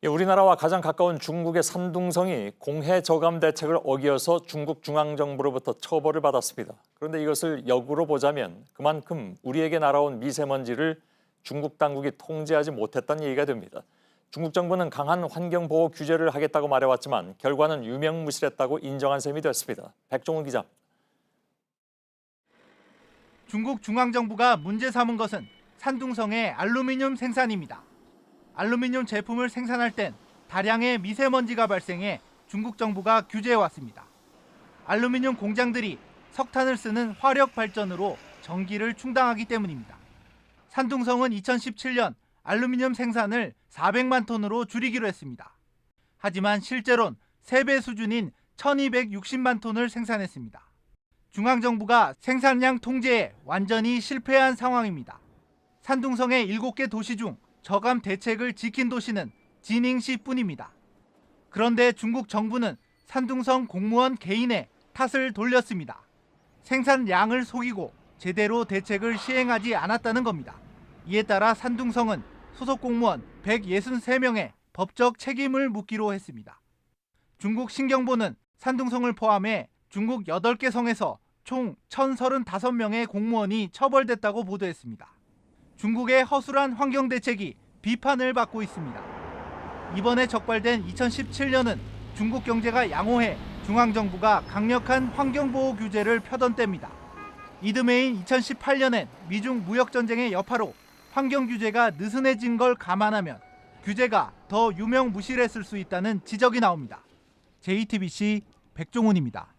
우리나라와 가장 가까운 중국의 산둥성이 공해 저감 대책을 어기어서 중국 중앙정부로부터 처벌을 받았습니다. 그런데 이것을 역으로 보자면 그만큼 우리에게 날아온 미세먼지를 중국 당국이 통제하지 못했다는 얘기가 됩니다. 중국 정부는 강한 환경보호 규제를 하겠다고 말해왔지만 결과는 유명무실했다고 인정한 셈이 됐습니다. 백종훈 기자. 중국 중앙정부가 문제 삼은 것은 산둥성의 알루미늄 생산입니다. 알루미늄 제품을 생산할 땐 다량의 미세먼지가 발생해 중국 정부가 규제해왔습니다. 알루미늄 공장들이 석탄을 쓰는 화력 발전으로 전기를 충당하기 때문입니다. 산둥성은 2017년 알루미늄 생산을 400만 톤으로 줄이기로 했습니다. 하지만 실제론 3배 수준인 1260만 톤을 생산했습니다. 중앙정부가 생산량 통제에 완전히 실패한 상황입니다. 산둥성의 7개 도시 중 저감 대책을 지킨 도시는 지닝시뿐입니다. 그런데 중국 정부는 산둥성 공무원 개인의 탓을 돌렸습니다. 생산량을 속이고 제대로 대책을 시행하지 않았다는 겁니다. 이에 따라 산둥성은 소속 공무원 163명의 법적 책임을 묻기로 했습니다. 중국 신경보는 산둥성을 포함해 중국 8개 성에서 총 1035명의 공무원이 처벌됐다고 보도했습니다. 중국의 허술한 환경 대책이 비판을 받고 있습니다. 이번에 적발된 2017년은 중국 경제가 양호해 중앙정부가 강력한 환경보호 규제를 펴던 때입니다. 이듬해인 2018년엔 미중 무역전쟁의 여파로 환경 규제가 느슨해진 걸 감안하면 규제가 더 유명무실했을 수 있다는 지적이 나옵니다. JTBC 백종훈입니다.